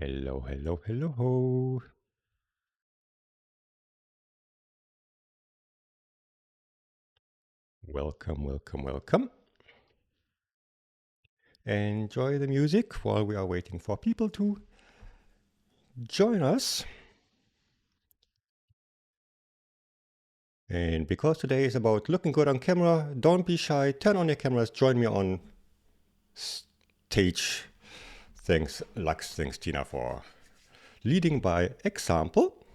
Hello, hello, hello. Welcome, welcome, welcome. Enjoy the music while we are waiting for people to join us. And because today is about looking good on camera, don't be shy. Turn on your cameras. Join me on stage. Thanks, Lux. Thanks, Tina, for leading by example.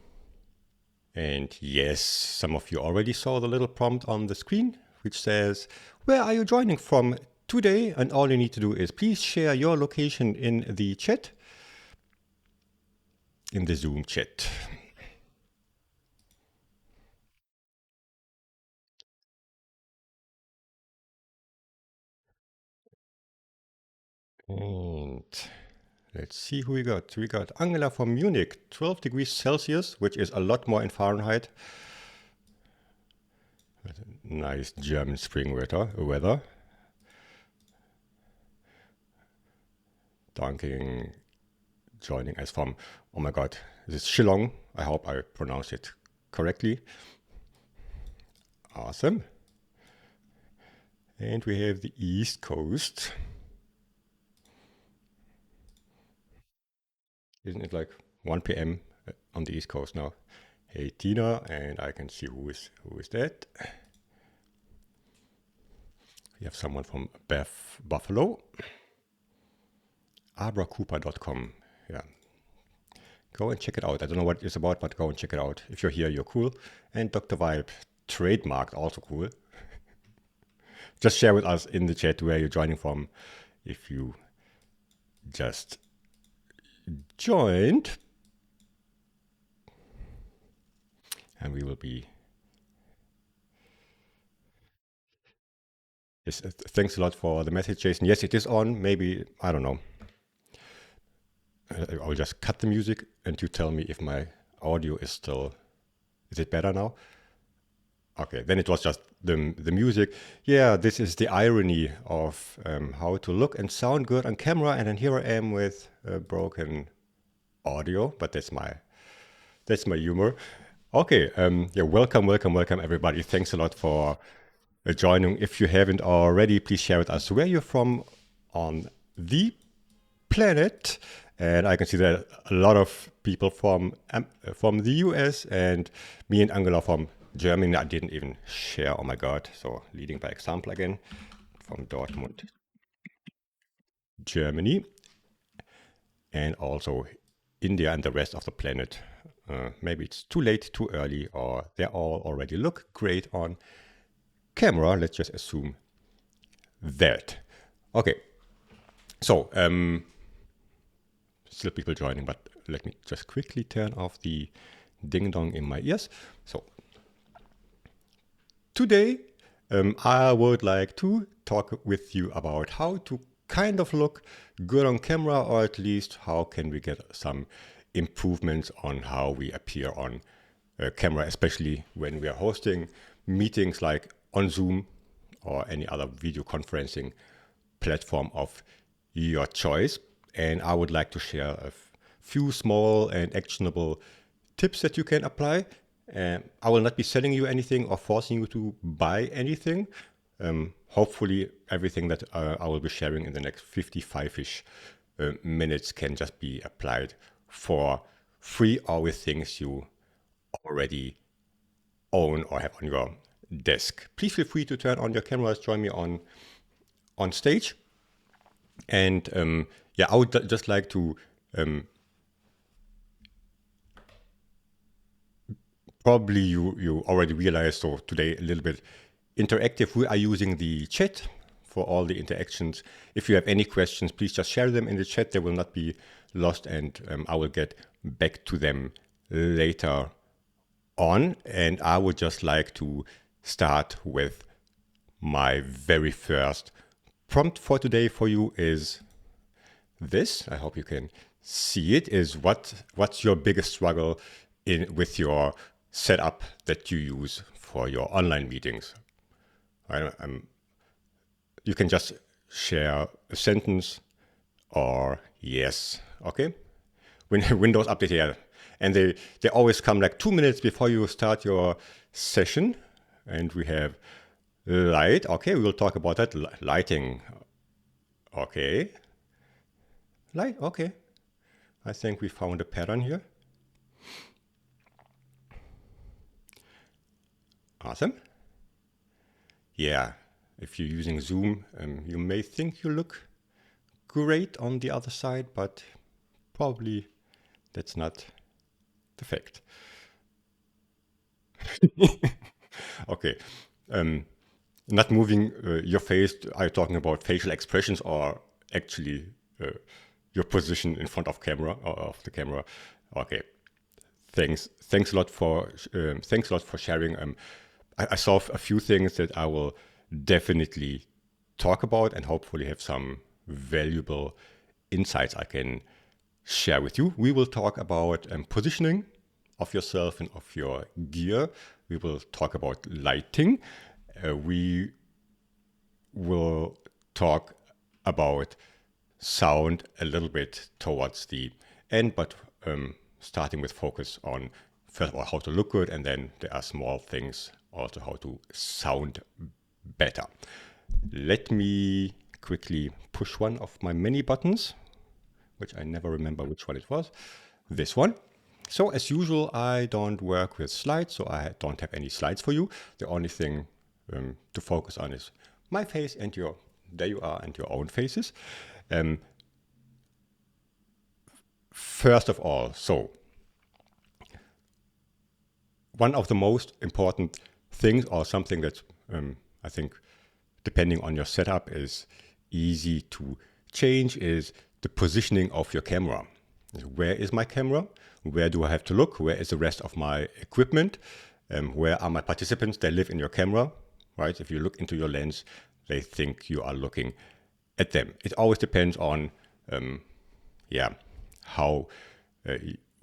And yes, some of you already saw the little prompt on the screen, which says, where are you joining from today? And all you need to do is please share your location in the chat, in the Zoom chat. And let's see who we got. We got Angela from Munich, 12 degrees Celsius, which is a lot more in Fahrenheit. Nice German spring weather. Danking joining us from, oh my god, this is Shillong. I hope I pronounced it correctly. Awesome. And we have the East Coast. Isn't it like 1 p.m. on the East Coast now? Hey Tina, and I can see who is that. We have someone from Buffalo. abracooper.com. Yeah. Go and check it out. I don't know what it's about, but go and check it out. If you're here, you're cool. And Dr. Vibe, trademarked, also cool. Just share with us in the chat where you're joining from. If you just joined, and we will be. Yes, thanks a lot for the message, Jason. Yes, it is on. Maybe, I don't know. I'll just cut the music and you tell me if my audio is still. Is it better now? Okay, then it was just the music. Yeah, this is the irony of how to look and sound good on camera, and then here I am with broken audio. But that's my humor. Okay, yeah, welcome everybody. Thanks a lot for joining. If you haven't already, please share with us where you're from on the planet. And I can see that a lot of people from the US and me and Angela from Germany. I didn't even share. Oh my God! So leading by example again from Dortmund, Germany, and also India and the rest of the planet. Maybe it's too late, too early, or they all already look great on camera. Let's just assume that. Okay. So still people joining, but let me just quickly turn off the ding dong in my ears. So today I would like to talk with you about how to kind of look good on camera, or at least how can we get some improvements on how we appear on camera, especially when we are hosting meetings like on Zoom or any other video conferencing platform of your choice. And I would like to share a few small and actionable tips that you can apply. I will not be selling you anything or forcing you to buy anything. Hopefully, everything that I will be sharing in the next 55-ish minutes can just be applied for free or with things you already own or have on your desk. Please feel free to turn on your cameras, join me on stage. And yeah, I would just like to probably you already realized, so today a little bit interactive. We are using the chat for all the interactions. If you have any questions, please just share them in the chat. They will not be lost, and I will get back to them later on. And I would just like to start with my very first prompt for today for you is this. I hope you can see it. Is what's your biggest struggle with your setup that you use for your online meetings? You can just share a sentence or yes. Okay. Windows update here. And they always come like 2 minutes before you start your session. And we have light. Okay, we will talk about that. Lighting. Okay. Light. Okay. I think we found a pattern here. Awesome. Yeah, if you're using Zoom, you may think you look great on the other side, but probably that's not the fact. Okay. Not moving your face. Are you talking about facial expressions or actually your position in front of camera or of the camera? Okay. Thanks a lot for sharing. I saw a few things that I will definitely talk about and hopefully have some valuable insights I can share with you. We will talk about positioning of yourself and of your gear. We will talk about lighting. We will talk about sound a little bit towards the end, but starting with focus on, first of all, how to look good, and then there are small things also how to sound better. Let me quickly push one of my many buttons, which I never remember which one it was. This one. So as usual, I don't work with slides, so I don't have any slides for you. The only thing to focus on is my face and there you are, and your own faces. First of all, so one of the most important things, or something that I think, depending on your setup, is easy to change, is the positioning of your camera. Where is my camera? Where do I have to look? Where is the rest of my equipment? Where are my participants? They live in your camera, right? If you look into your lens, they think you are looking at them. It always depends on, how,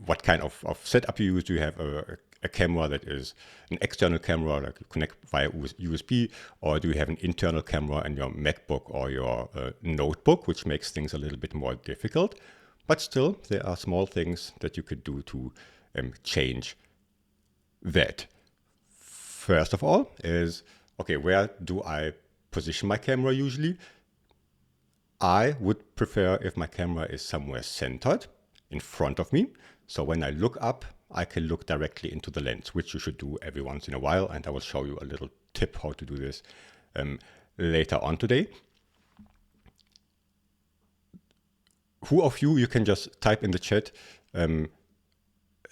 what kind of setup you use. Do you have a camera that is an external camera, like you connect via USB, or do you have an internal camera in your MacBook or your notebook, which makes things a little bit more difficult? But still, there are small things that you could do to change that. First of all is, okay, where do I position my camera usually? I would prefer if my camera is somewhere centered in front of me. So when I look up, I can look directly into the lens, which you should do every once in a while. And I will show you a little tip how to do this later on today. Who of you can just type in the chat,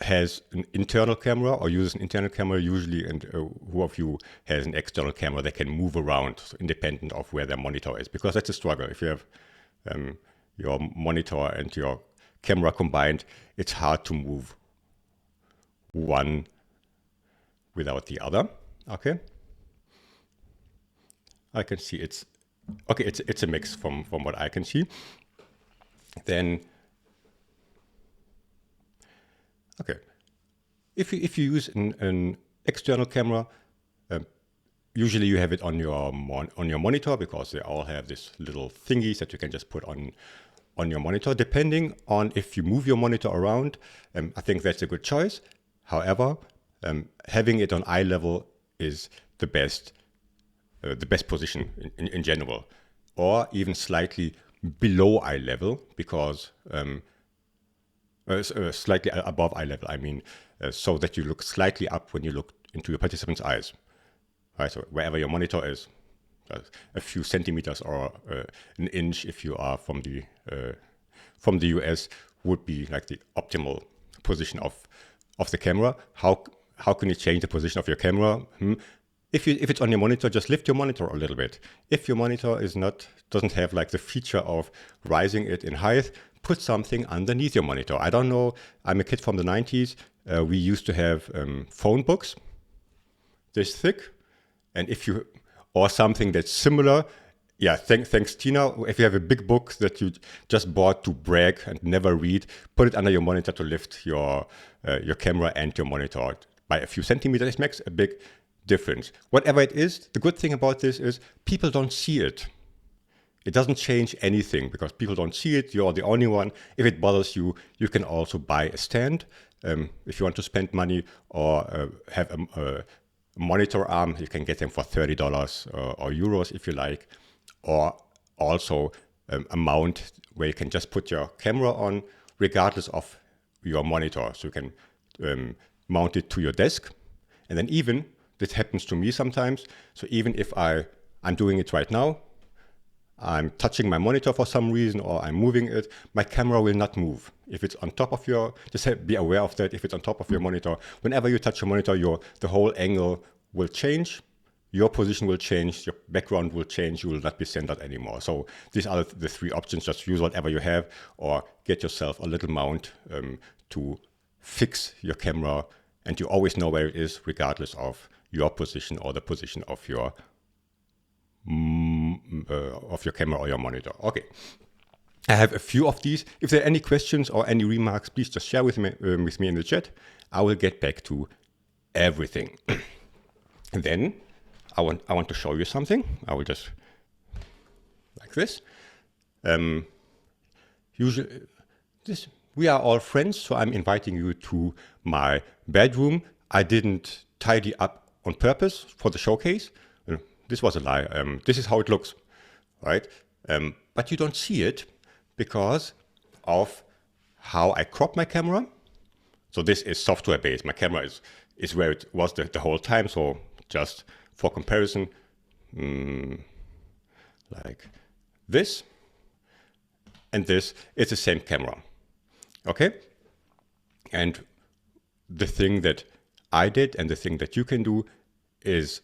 has an internal camera or uses an internal camera usually, and who of you has an external camera that can move around, so independent of where their monitor is? Because that's a struggle. If you have your monitor and your camera combined, it's hard to move one without the other. Okay. I can see it's a mix from what I can see. Then, okay, if you use an external camera, usually you have it on your monitor, because they all have this little thingies that you can just put on your monitor. Depending on if you move your monitor around, I think that's a good choice. However, having it on eye level is the best position in general, or even slightly below eye level, because slightly above eye level, I mean, so that you look slightly up when you look into your participant's eyes. Right, so wherever your monitor is, a few centimeters or an inch, if you are from the US, would be like the optimal position of the camera. How can you change the position of your camera? If it's on your monitor, just lift your monitor a little bit. If your monitor doesn't have like the feature of rising it in height, put something underneath your monitor. I don't know. I'm a kid from the 90s. We used to have phone books this thick, and or something that's similar. Yeah, thanks, Tina. If you have a big book that you just bought to brag and never read, put it under your monitor to lift your camera and your monitor by a few centimeters. It makes a big difference. Whatever it is, the good thing about this is people don't see it. It doesn't change anything because people don't see it. You're the only one. If it bothers you, you can also buy a stand. If you want to spend money or have a monitor arm, you can get them for $30 or euros if you like. Or also a mount where you can just put your camera on regardless of your monitor. So you can mount it to your desk. And then even, this happens to me sometimes, so even if I'm doing it right now, I'm touching my monitor for some reason or I'm moving it, my camera will not move. If it's on top of your, be aware of that, if it's on top of your monitor, whenever you touch your monitor, the whole angle will change, your position will change, your background will change, you will not be centered anymore. So these are the three options. Just use whatever you have or get yourself a little mount to fix your camera, and you always know where it is regardless of your position or the position of your camera or your monitor. Okay, I have a few of these. If there are any questions or any remarks, please just share with me in the chat. I will get back to everything. And then I want to show you something. I will just like this. Usually, we are all friends, so I'm inviting you to my bedroom. I didn't tidy up on purpose for the showcase. This was a lie. This is how it looks, right? But you don't see it because of how I crop my camera. So this is software based. My camera is where it was the whole time. So just for comparison, like this and this, it's the same camera. Okay? And the thing that I did and the thing that you can do is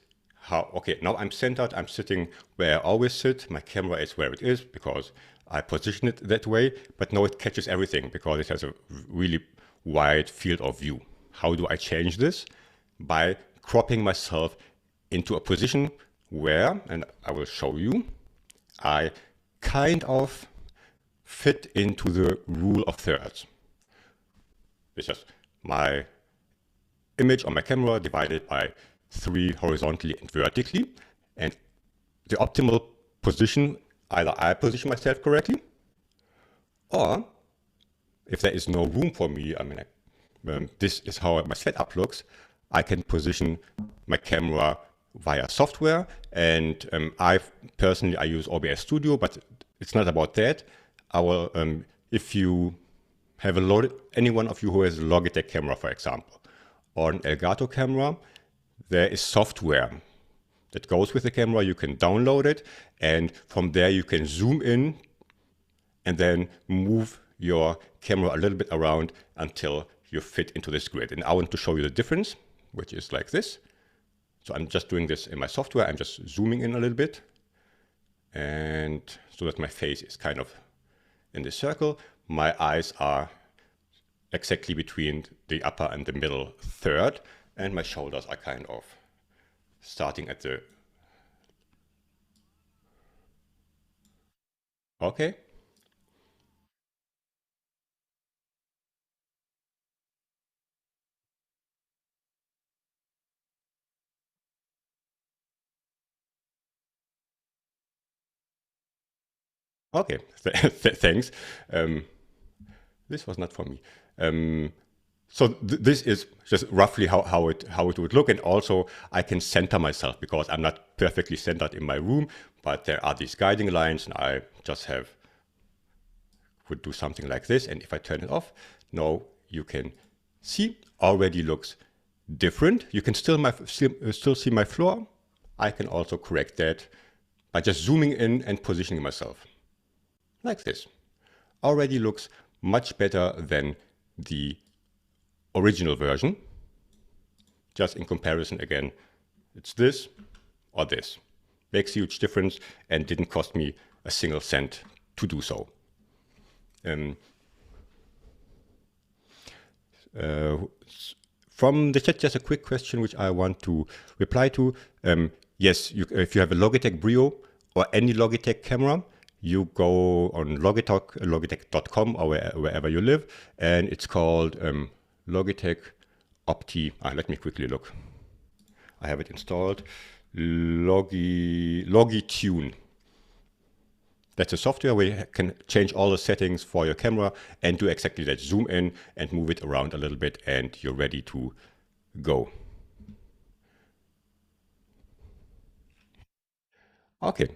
okay, now I'm centered, I'm sitting where I always sit, my camera is where it is because I position it that way, but now it catches everything because it has a really wide field of view. How do I change this? By cropping myself into a position where, and I will show you, I kind of fit into the rule of thirds. It's just my image on my camera divided by 3 horizontally and vertically, and the optimal position, either I position myself correctly, or if there is no room for me, this is how my setup looks, I can position my camera via software, and I use OBS Studio, but it's not about that. If you have any one of you who has a Logitech camera, for example, or an Elgato camera, there is software that goes with the camera. You can download it, and from there you can zoom in and then move your camera a little bit around until you fit into this grid. And I want to show you the difference, which is like this. So I'm just doing this in my software. I'm just zooming in a little bit, and so that my face is kind of in this circle. My eyes are exactly between the upper and the middle third, and my shoulders are kind of starting at the... Okay. Okay, thanks. This was not for me. So this is just roughly how it would look, and also I can center myself because I'm not perfectly centered in my room, but there are these guiding lines, and I just would do something like this, and if I turn it off, now you can see already looks different. You can still see my floor. I can also correct that by just zooming in and positioning myself like this. Already looks much better than the original version. Just in comparison again, it's this or this. Makes a huge difference and didn't cost me a single cent to do so. From the chat, just a quick question which I want to reply to. Yes, if you have a Logitech Brio or any Logitech camera, you go on logitech.com or wherever you live, and it's called Logitech Opti. Let me quickly look. I have it installed. Logitune. That's a software where you can change all the settings for your camera and do exactly that. Zoom in and move it around a little bit and you're ready to go. Okay.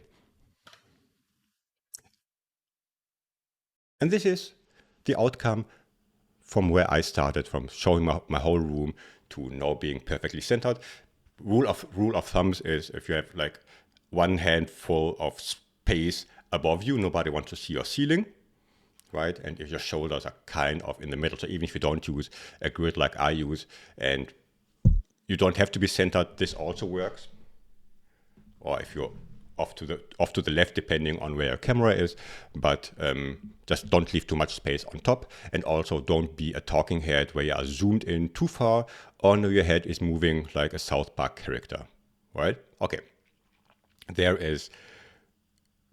And this is the outcome from where I started, from showing my whole room to now being perfectly centered. Rule of thumbs is if you have like one hand full of space above you, nobody wants to see your ceiling, right? And if your shoulders are kind of in the middle, so even if you don't use a grid like I use, and you don't have to be centered, this also works. Or if you're off to the left, depending on where your camera is. But just don't leave too much space on top, and also don't be a talking head where you are zoomed in too far, or your head is moving like a South Park character, right? Okay, there is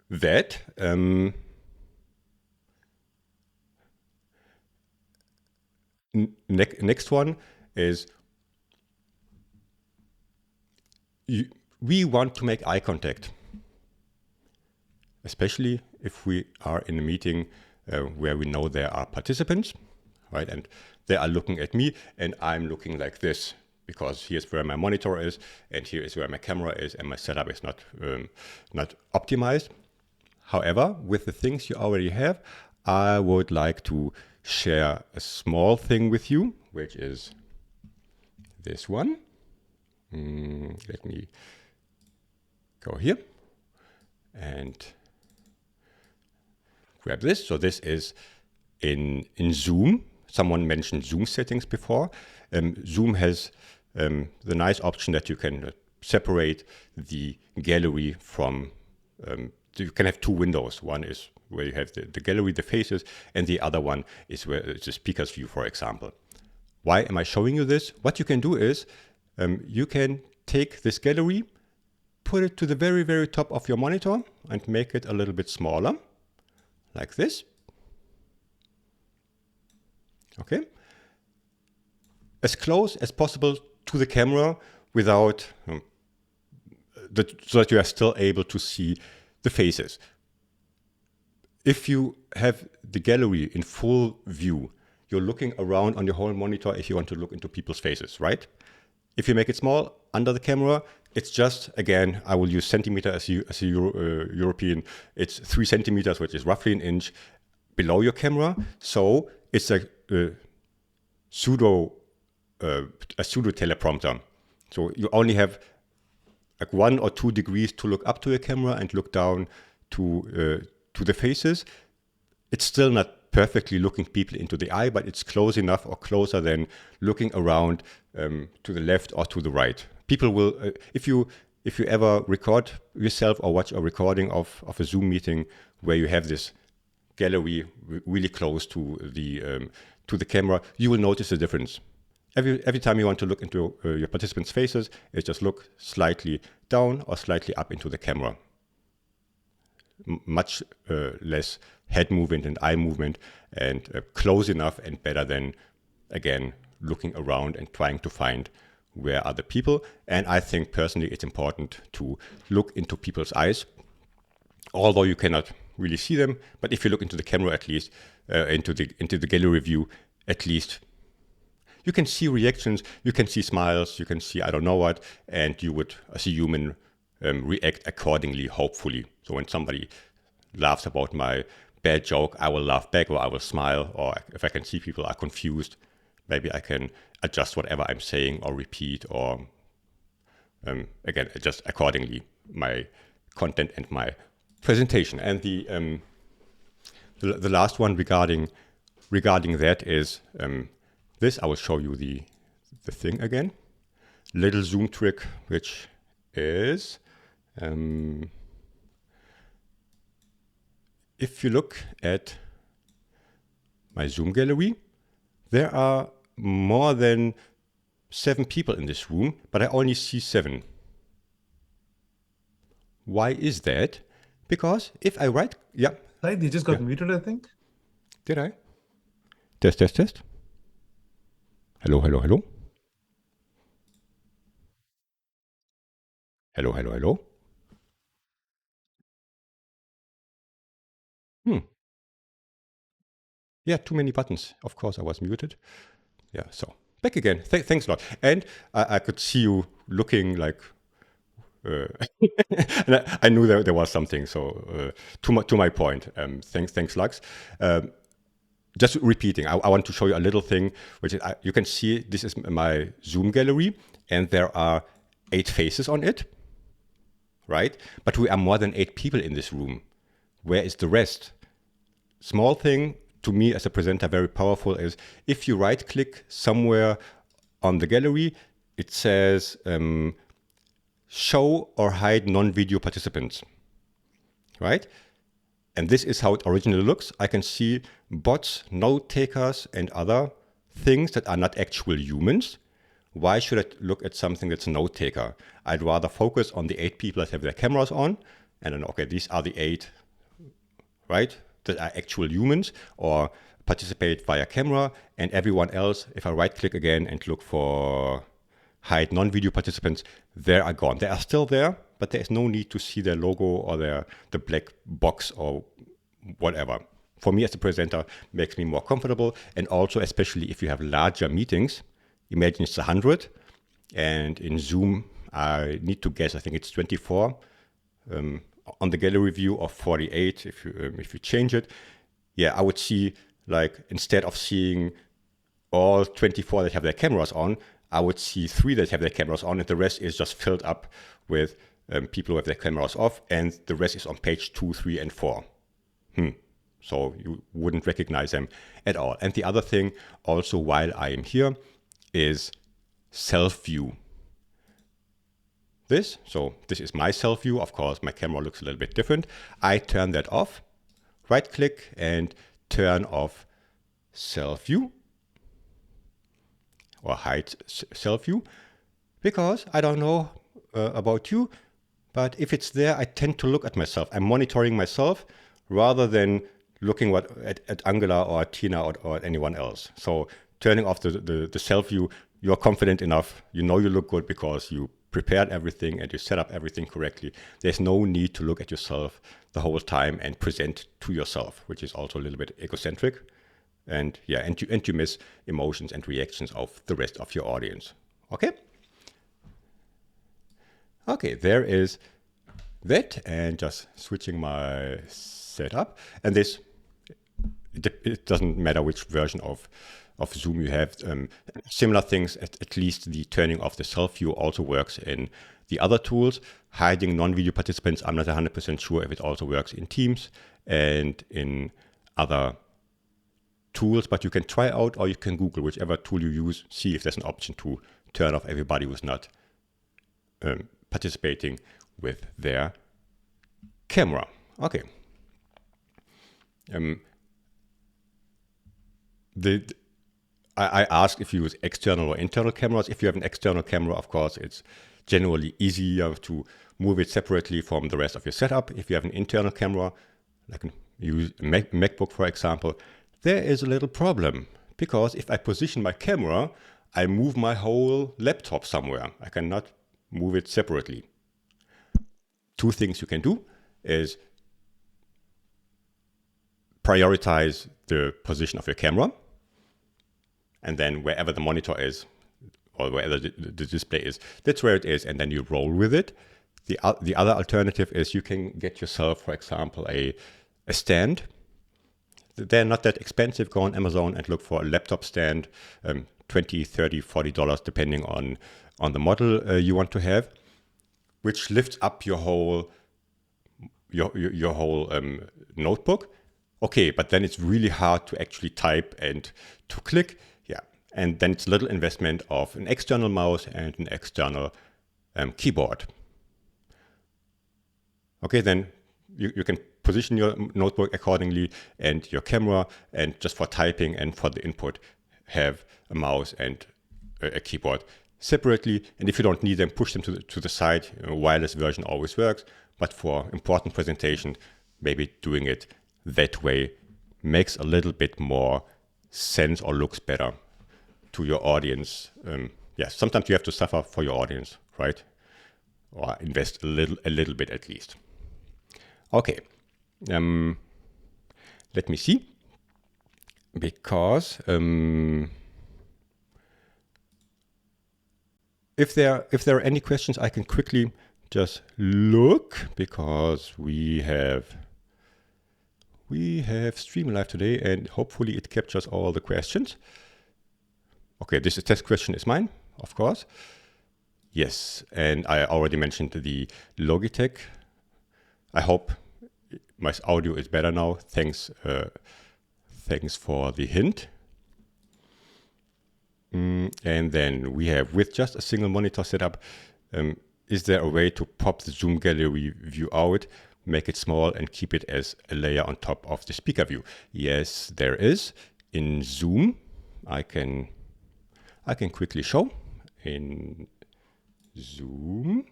that. Next one is we want to make eye contact, especially if we are in a meeting where we know there are participants, right? And they are looking at me and I'm looking like this because here's where my monitor is and here is where my camera is and my setup is not optimized. However, with the things you already have, I would like to share a small thing with you, which is this one. Let me go here and grab this. So this is in Zoom. Someone mentioned Zoom settings before. Zoom has the nice option that you can separate the gallery from, you can have two windows. One is where you have the gallery, the faces, and the other one is where it's the speaker's view, for example. Why am I showing you this? What you can do is you can take this gallery, put it to the very, very top of your monitor and make it a little bit smaller, like this. Okay. As close as possible to the camera without, so that you are still able to see the faces. If you have the gallery in full view, you're looking around on your whole monitor if you want to look into people's faces, right? If you make it small under the camera, it's just, again, I will use centimeter as a European. It's 3 centimeters, which is roughly an inch below your camera. So it's a pseudo teleprompter. So you only have like 1 or 2 degrees to look up to your camera and look down to the faces. It's still not perfectly looking people into the eye, but it's close enough or closer than looking around to the left or to the right. People will, if you ever record yourself or watch a recording of a Zoom meeting where you have this gallery really close to the camera, you will notice the difference. Every time you want to look into your participants' faces, it's just look slightly down or slightly up into the camera. Much less head movement and eye movement, and close enough and better than, again, looking around and trying to find where are the people. And I think personally it's important to look into people's eyes, although you cannot really see them. But if you look into the camera, at least into the gallery view, at least you can see reactions, you can see smiles, you can see I don't know what, and you would, as a human, react accordingly, hopefully. So when somebody laughs about my bad joke, I will laugh back or I will smile. Or if I can see people are confused, maybe I can adjust whatever I'm saying or repeat, or again, adjust accordingly my content and my presentation. And the last one regarding that is this. I will show you the thing again. Little Zoom trick, which is if you look at my Zoom gallery, there are more than 7 people in this room, but I only see 7. Why is that? Because if I write, yeah. Right, you just got muted, I think. Did I? Test. Hello. Hello. Hmm. Yeah, too many buttons. Of course, I was muted. Yeah, so back again. Thanks a lot. And I could see you looking like, and I knew there was something. So to my point, thanks, Lux. Just repeating, I want to show you a little thing, which is, you can see this is my Zoom gallery, and there are 8 faces on it, right? But we are more than 8 people in this room. Where is the rest? Small thing to me as a presenter, very powerful, is if you right click somewhere on the gallery, it says show or hide non-video participants, right? And this is how it originally looks. I can see bots, note takers, and other things that are not actual humans. Why should I look at something that's a note taker? I'd rather focus on the 8 people that have their cameras on, and then, okay, these are the 8, right, that are actual humans or participate via camera, and everyone else, if I right click again and look for hide non-video participants, they are gone. They are still there, but there is no need to see their logo or the black box or whatever. For me as a presenter, makes me more comfortable, and also especially if you have larger meetings, imagine it's 100, and in Zoom I need to guess, I think it's 24 on the gallery view, of 48 if you change it. Yeah, I would see, like, instead of seeing all 24 that have their cameras on, I would see 3 that have their cameras on, and the rest is just filled up with people who have their cameras off, and the rest is on page 2, 3, and 4. So you wouldn't recognize them at all. And the other thing, also while I am here, is self-view. So this is my self-view. Of course, my camera looks a little bit different. I turn that off, right-click, and turn off self-view, or hide self-view, because I don't know about you, but if it's there, I tend to look at myself. I'm monitoring myself rather than looking at Angela or Tina or at anyone else. So turning off the self-view, you're confident enough, you know you look good because you prepared everything and you set up everything correctly. There's no need to look at yourself the whole time and present to yourself, which is also a little bit egocentric. And yeah, and you miss emotions and reactions of the rest of your audience. Okay? Okay, there is that, and just switching my setup. And this, it doesn't matter which version of Zoom you have. Similar things, at least the turning off the self-view also works in the other tools. Hiding non-video participants, I'm not 100% sure if it also works in Teams and in other tools, but you can try out, or you can Google whichever tool you use, see if there's an option to turn off everybody who's not participating with their camera. Okay. I asked if you use external or internal cameras. If you have an external camera, of course, it's generally easier to move it separately from the rest of your setup. If you have an internal camera, like use a MacBook, for example, there is a little problem, because if I position my camera, I move my whole laptop somewhere. I cannot move it separately. 2 things you can do is prioritize the position of your camera, and then wherever the monitor is or wherever the display is, that's where it is, and then you roll with it. The other alternative is you can get yourself, for example, a stand. They're not that expensive. Go on Amazon and look for a laptop stand, $20, $30, $40, depending on the model you want to have, which lifts up your whole notebook. Okay, but then it's really hard to actually type and to click. Yeah, and then it's a little investment of an external mouse and an external keyboard. Okay, then you can position your notebook accordingly, and your camera, and just for typing and for the input, have a mouse and a keyboard separately. And if you don't need them, push them to the side. Wireless version always works, but for important presentation, maybe doing it that way makes a little bit more sense, or looks better to your audience. Yeah, sometimes you have to suffer for your audience, right? Or invest a little bit at least. Okay. Let me see. Because if there are any questions, I can quickly just look, because we have Stream Live today, and hopefully it captures all the questions. Okay, this test question is mine, of course. Yes, and I already mentioned the Logitech. I hope my audio is better now. Thanks for the hint. And then we have, with just a single monitor setup, is there a way to pop the Zoom gallery view out, make it small, and keep it as a layer on top of the speaker view? Yes, there is. In Zoom, I can quickly show. In Zoom,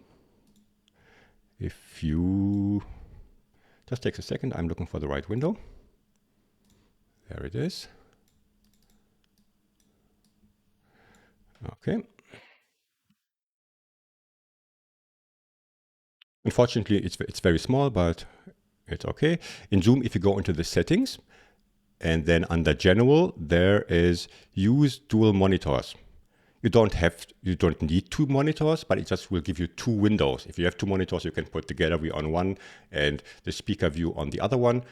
if you just takes a second, I'm looking for the right window. There it is. Okay. Unfortunately, it's very small, but it's okay. In Zoom, if you go into the settings, and then under General, there is Use Dual Monitors. You don't need two monitors, but it just will give you two windows. If you have two monitors, you can put the gallery on one and the speaker view on the other one.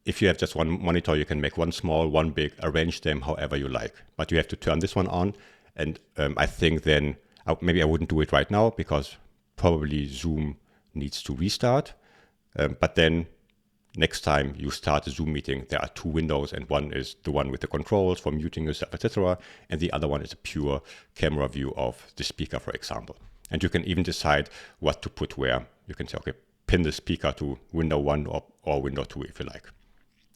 If you have just one monitor, you can make one small, one big, arrange them however you like. But you have to turn this one on. And I think then, maybe I wouldn't do it right now, because probably Zoom needs to restart. But then next time you start a Zoom meeting, there are two windows, and one is the one with the controls for muting yourself, etc. And the other one is a pure camera view of the speaker, for example. And you can even decide what to put where. You can say, okay, pin the speaker to window 1 or window 2 if you like.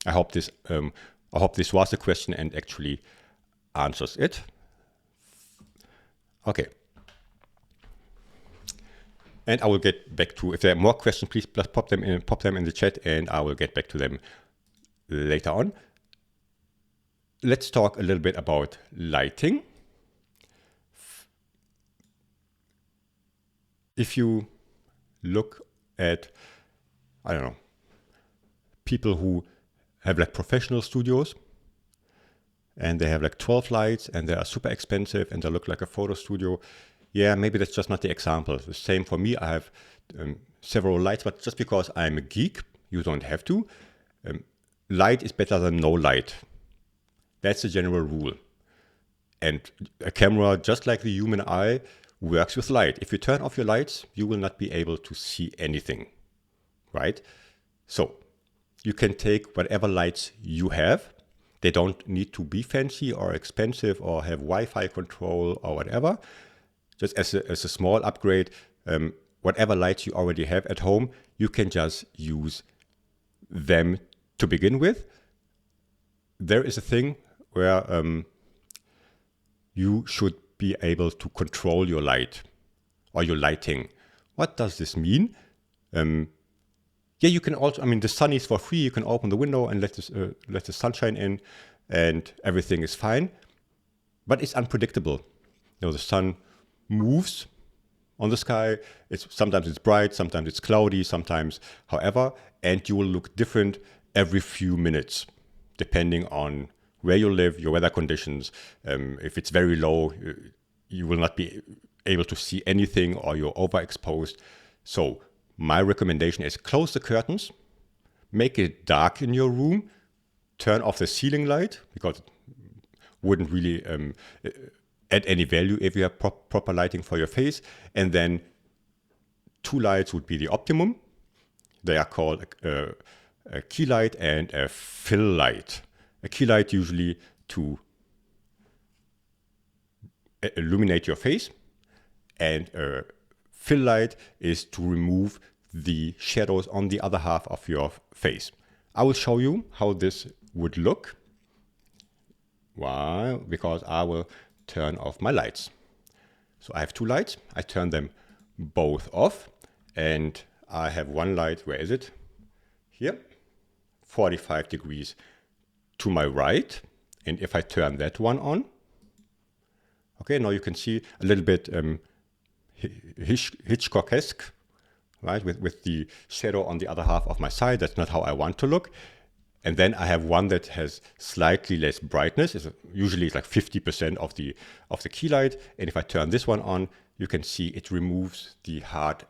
I hope this was the question and actually answers it. Okay. And I will get back to, if there are more questions, please pop them in the chat, and I will get back to them later on. Let's talk a little bit about lighting. If you look at, I don't know, people who have like professional studios, and they have like 12 lights, and they are super expensive, and they look like a photo studio. Yeah, maybe that's just not the example. The same for me. I have several lights, but just because I'm a geek, you don't have to. Light is better than no light. That's the general rule. And a camera, just like the human eye, works with light. If you turn off your lights, you will not be able to see anything, right? So you can take whatever lights you have. They don't need to be fancy or expensive or have Wi-Fi control or whatever. Just as a small upgrade, whatever lights you already have at home, you can just use them to begin with. There is a thing where you should be able to control your light or your lighting. What does this mean? Yeah, you can also, the sun is for free. You can open the window and let the sunshine in, and everything is fine. But it's unpredictable. The sun moves on the sky. Sometimes it's bright, sometimes it's cloudy, sometimes however, and you will look different every few minutes, depending on where you live, your weather conditions. If it's very low, you will not be able to see anything, or you're overexposed. So my recommendation is close the curtains, make it dark in your room, turn off the ceiling light, because it wouldn't really add any value if you have proper lighting for your face. And then 2 lights would be the optimum. They are called a key light and a fill light. A key light usually to illuminate your face, and a fill light is to remove the shadows on the other half of your face. I will show you how this would look. Why? Because I will turn off my lights. So I have 2 lights. I turn them both off, and I have one light. Where is it? Here, 45 degrees to my right. And if I turn that one on, okay, now you can see a little bit Hitchcock-esque, right? With the shadow on the other half of my side. That's not how I want to look. And then I have one that has slightly less brightness. Usually it's like 50% of the key light. And if I turn this one on, you can see it removes the hard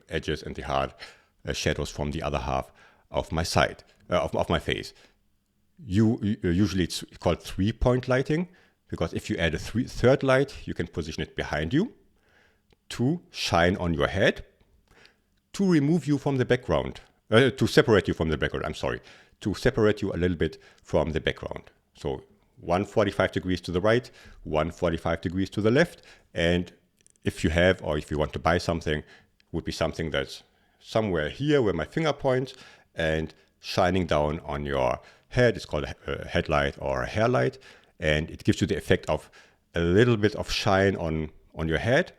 edges and the hard shadows from the other half of my side, of my face. Usually it's called 3-point lighting, because if you add a third light, you can position it behind you to shine on your head, to remove you from the background, to separate you from the background, I'm sorry, to separate you a little bit from the background. So 145 degrees to the right, 145 degrees to the left, and if you have, or if you want to buy something, would be something that's somewhere here where my finger points and shining down on your head. It's called a headlight or a hair light, and it gives you the effect of a little bit of shine on your head.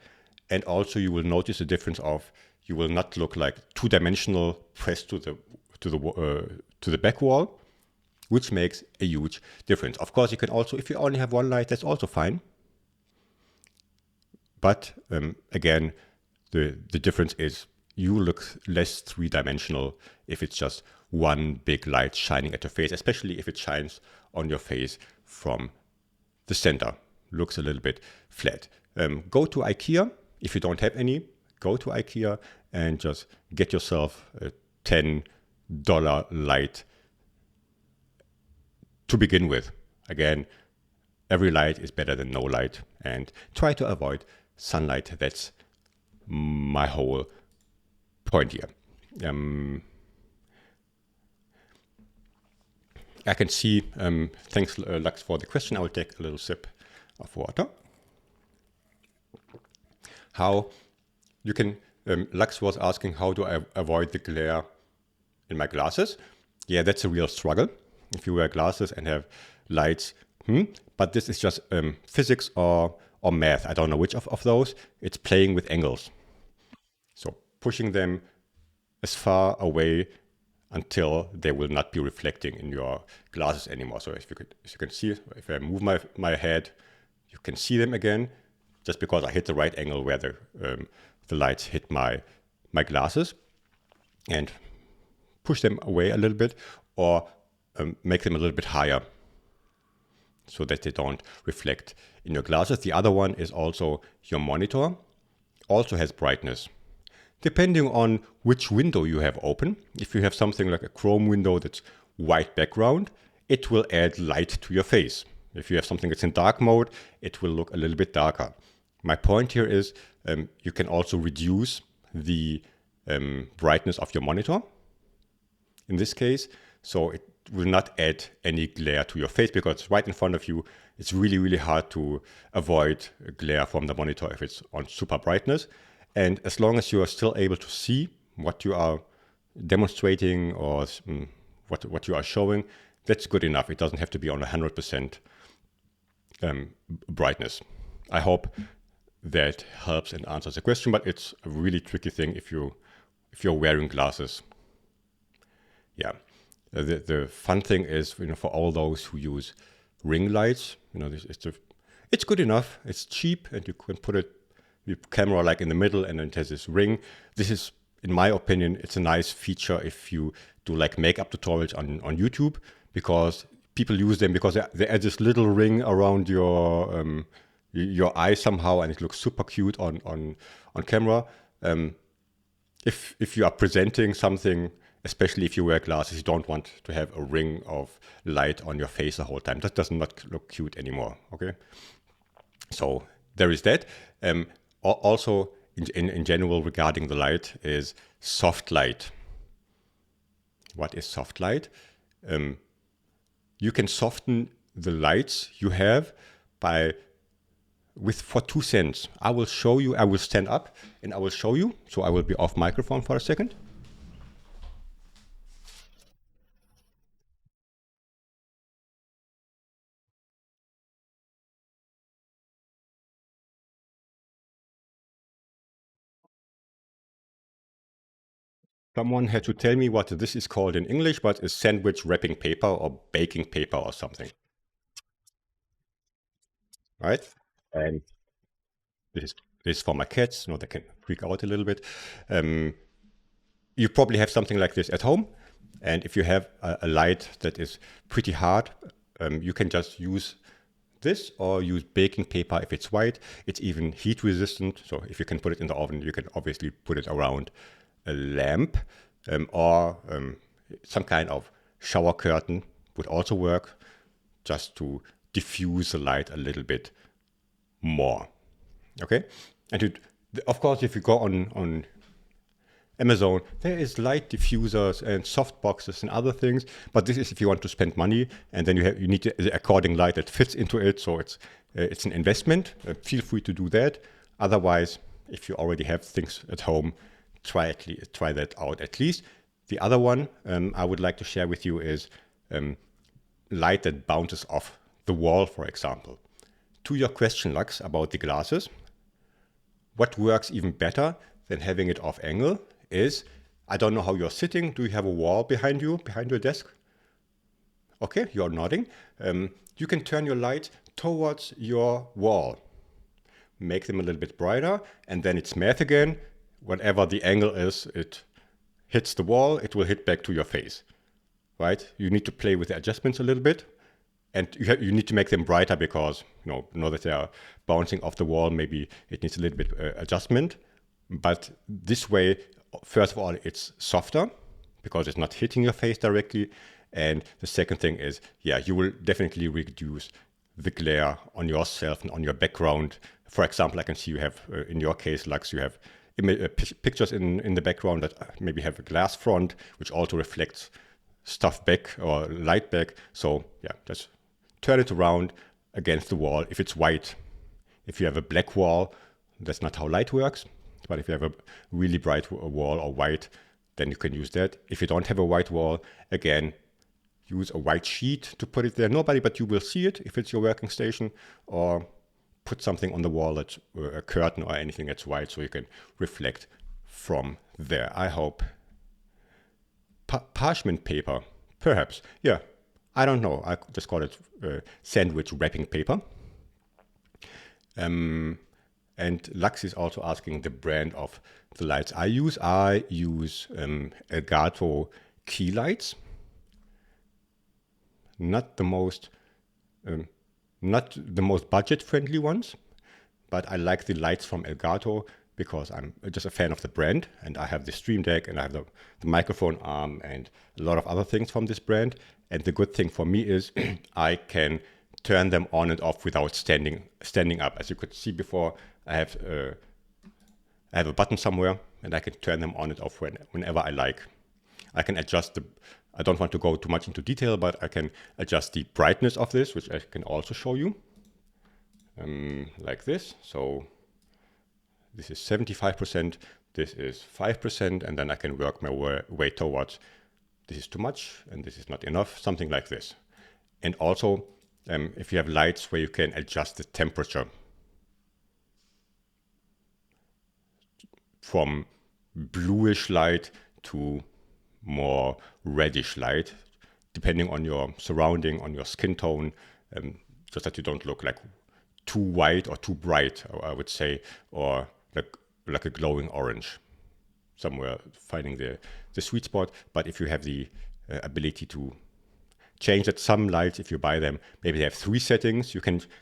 And also you will notice the difference of, you will not look like two-dimensional pressed to the back wall, which makes a huge difference. Of course, you can also, if you only have one light, that's also fine. But again, the difference is you look less three-dimensional if it's just one big light shining at your face, especially if it shines on your face from the center. Looks a little bit flat. Go to IKEA. If you don't have any, go to IKEA and just get yourself a $10 light to begin with. Again, every light is better than no light, and try to avoid sunlight. That's my whole point here. I can see, thanks Lux for the question. I will take a little sip of water. How you can, Lux was asking, how do I avoid the glare in my glasses? Yeah, that's a real struggle if you wear glasses and have lights. But this is just physics or math. I don't know which of those. It's playing with angles. So pushing them as far away until they will not be reflecting in your glasses anymore. So as you can see, if I move my head, you can see them again, just because I hit the right angle where the lights hit my glasses, and push them away a little bit, or make them a little bit higher so that they don't reflect in your glasses. The other one is also your monitor also has brightness. Depending on which window you have open, if you have something like a Chrome window that's white background, it will add light to your face. If you have something that's in dark mode, it will look a little bit darker. My point here is you can also reduce the brightness of your monitor in this case, so it will not add any glare to your face because it's right in front of you. It's really, really hard to avoid glare from the monitor if it's on super brightness. And as long as you are still able to see what you are demonstrating or what you are showing, that's good enough. It doesn't have to be on 100% brightness. I hope that helps and answers the question, but it's a really tricky thing if you're wearing glasses. Yeah, the fun thing is, for all those who use ring lights, it's good enough. It's cheap, and you can put your camera like in the middle, and then it has this ring. This is, in my opinion, it's a nice feature if you do like makeup tutorials on YouTube, because people use them because they add this little ring around your eye somehow, and it looks super cute on camera. If you are presenting something, especially if you wear glasses, you don't want to have a ring of light on your face the whole time. That does not look cute anymore, okay? So there is that. Also, in general, regarding the light, is soft light. What is soft light? You can soften the lights you have for 2 cents. I will show you. I will stand up and I will show you. So I will be off microphone for a second. Someone had to tell me what this is called in English, but is sandwich wrapping paper or baking paper or something, right? And this is for my cats. They can freak out a little bit. You probably have something like this at home. And if you have a light that is pretty hard, you can just use this or use baking paper if it's white. It's even heat resistant. So if you can put it in the oven, you can obviously put it around a lamp, or some kind of shower curtain would also work, just to diffuse the light a little bit more. Okay, and of course, if you go on Amazon, there is light diffusers and soft boxes and other things. But this is if you want to spend money, and then you need the according light that fits into it. So it's an investment. Feel free to do that. Otherwise, if you already have things at home, try that out at least. The other one I would like to share with you is light that bounces off the wall, for example. To your question, Lux, about the glasses, what works even better than having it off angle is, I don't know how you're sitting. Do you have a wall behind you, behind your desk? Okay, you're nodding. You can turn your light towards your wall. Make them a little bit brighter, and then it's math again. Whatever the angle is, it hits the wall, it will hit back to your face, right? You need to play with the adjustments a little bit, and you need to make them brighter because, now that they are bouncing off the wall, maybe it needs a little bit adjustment. But this way, first of all, it's softer because it's not hitting your face directly. And the second thing is, you will definitely reduce the glare on yourself and on your background. For example, I can see you have, in your case, Lux, you have pictures in the background that maybe have a glass front, which also reflects stuff back or light back. So just turn it around against the wall if it's white. If you have a black wall, that's not how light works. But if you have a really bright wall or white, then you can use that. If you don't have a white wall, again, use a white sheet to put it there. Nobody but you will see it if it's your working station, or put something on the wall, that's a curtain or anything that's white, so you can reflect from there. I hope. Parchment paper, perhaps. I don't know. I just call it sandwich wrapping paper. And Lux is also asking the brand of the lights I use. I use Elgato key lights. Not the most budget-friendly ones, but I like the lights from Elgato because I'm just a fan of the brand, and I have the Stream Deck, and I have the microphone arm, and a lot of other things from this brand. And the good thing for me is I can turn them on and off without standing up. As you could see before, I have a button somewhere, and I can turn them on and off whenever I like. I can adjust I don't want to go too much into detail, but I can adjust the brightness of this, which I can also show you, like this. So this is 75%, this is 5%, and then I can work my way towards this is too much and this is not enough, something like this. And also, if you have lights where you can adjust the temperature from bluish light to more reddish light, depending on your surrounding, on your skin tone, just that you don't look like too white or too bright, I would say, or like a glowing orange. Somewhere finding the sweet spot. But if you have the ability to change that, some lights, if you buy them, maybe they have 3 settings.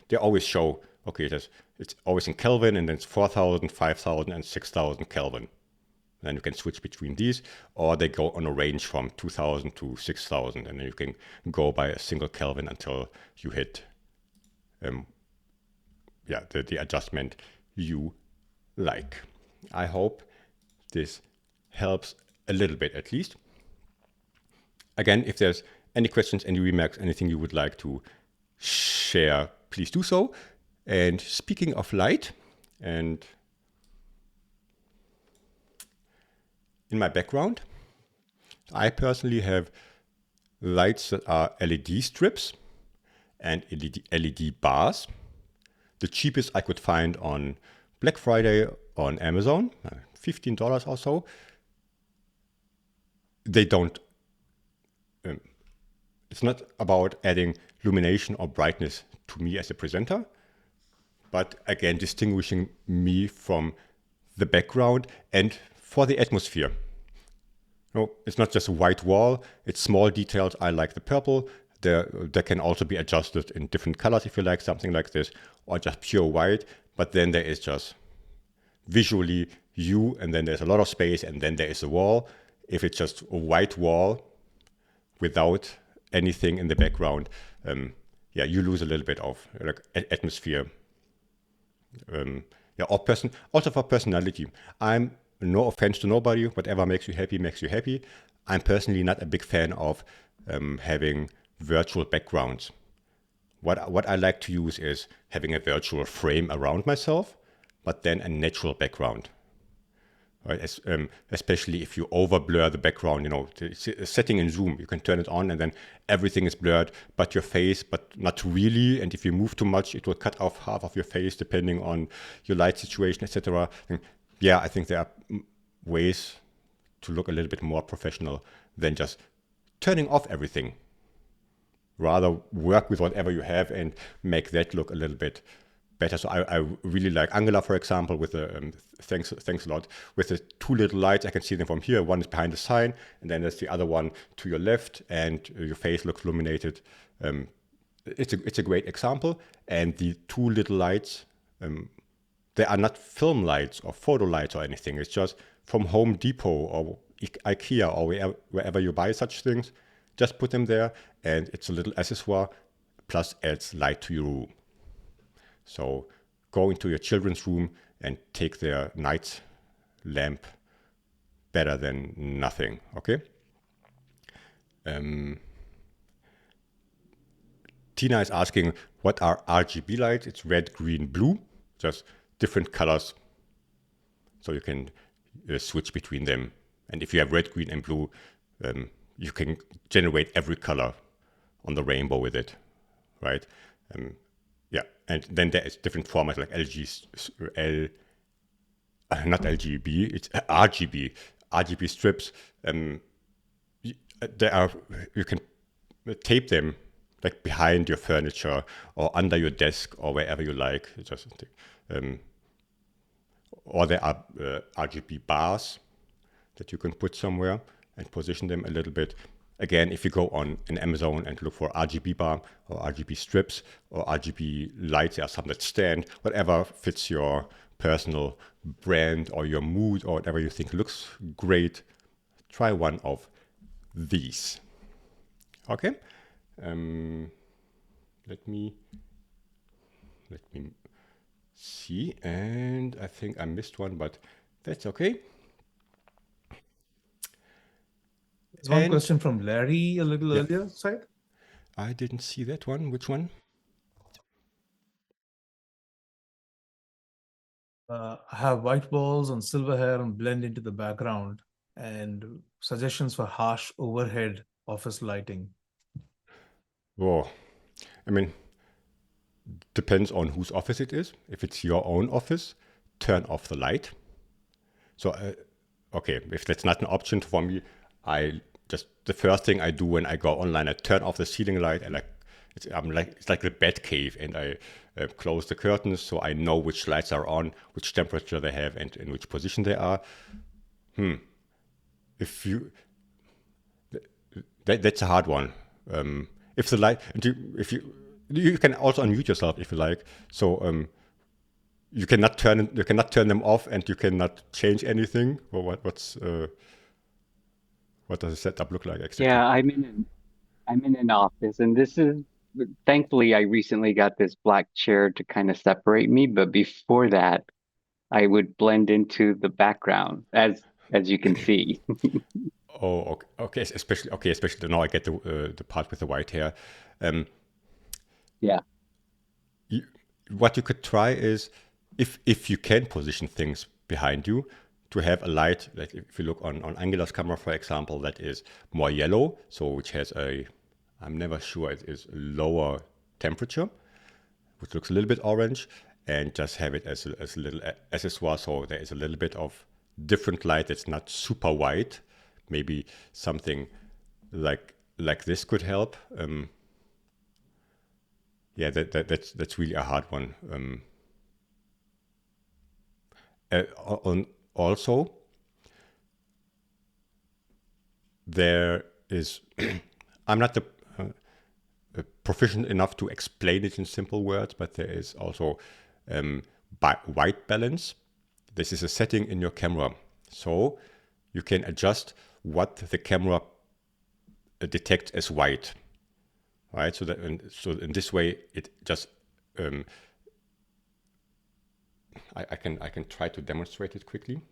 They always show, okay, it's always in Kelvin, and then it's 4,000, 5,000, and 6,000 Kelvin. Then you can switch between these, or they go on a range from 2,000 to 6,000, and then you can go by a single Kelvin until you hit the adjustment you like. I hope this helps a little bit at least. Again, if there's any questions, any remarks, anything you would like to share, please do so. And speaking of light, and in my background, I personally have lights that are LED strips and LED bars. The cheapest I could find on Black Friday on Amazon, $15 or so. They don't, it's not about adding illumination or brightness to me as a presenter, but again, distinguishing me from the background and for the atmosphere. No, it's not just a white wall. It's small details. I like the purple. There can also be adjusted in different colors if you like something like this, or just pure white. But then there is just visually you, and then there's a lot of space, and then there is a wall. If it's just a white wall without anything in the background, yeah, you lose a little bit of like atmosphere. Yeah, or also for personality. I'm no offense to nobody. Whatever makes you happy makes you happy. I'm personally not a big fan of having virtual backgrounds. What I like to use is having a virtual frame around myself, but then a natural background. Right? Especially if you over blur the background, the setting in Zoom, you can turn it on and then everything is blurred, but your face, but not really. And if you move too much, it will cut off half of your face depending on your light situation, etc. Yeah, I think there are ways to look a little bit more professional than just turning off everything. Rather work with whatever you have and make that look a little bit better. So I really like Angela, for example, with the thanks a lot, with the two little lights. I can see them from here. One is behind the sign, and then there's the other one to your left, and your face looks illuminated. It's a great example. And the two little lights, they are not film lights or photo lights or anything. It's just from Home Depot or IKEA or wherever you buy such things. Just put them there, and it's a little accessoire, plus adds light to your room. So go into your children's room and take their night lamp better than nothing, okay? Tina is asking, what are RGB lights? It's red, green, blue, just different colors. So you can switch between them. And if you have red, green, and blue, you can generate every color on the rainbow with it, right? Yeah, and then there is different formats like not LGB, it's RGB strips. You can tape them like behind your furniture or under your desk or wherever you like. Or there are RGB bars that you can put somewhere and position them a little bit. Again, if you go on in Amazon and look for RGB bar or RGB strips or RGB lights, there are some that stand, whatever fits your personal brand or your mood or whatever you think looks great, try one of these. Okay? Let me see, and I think I missed one, but that's okay. There's one And question from Larry a little yeah, earlier side. I didn't see that one. Which one? I have white walls and silver hair and blend into the background, and suggestions for harsh overhead office lighting. Whoa. I mean, depends on whose office it is. If it's your own office, turn off the light. So, okay, if that's not an option for me, I just the first thing I do when I go online, I turn off the ceiling light and it's like the bed cave, and I close the curtains so I know which lights are on, which temperature they have, and in which position they are. If you that's a hard one. If the light, if you can also unmute yourself if you like. So you cannot turn them off, and you cannot change anything. Or what does the setup look like exactly? Yeah, I'm in an office, and this is thankfully I recently got this black chair to kind of separate me, but before that, I would blend into the background as you can see. Oh, okay, especially now I get the part with the white hair. Um, Yeah. you, what you could try is, if you can position things behind you, to have a light, like if you look on Angela's camera, for example, that is more yellow, so which has I'm never sure, it is lower temperature, which looks a little bit orange, and just have it as a little accessoire, so there is a little bit of different light that's not super white. Maybe something like this could help. Yeah, that's really a hard one. On also, there is, I'm not proficient enough to explain it in simple words, but there is also white balance. This is a setting in your camera. So you can adjust what the camera detects as white, right? So that, so in this way, it just, I can try to demonstrate it quickly.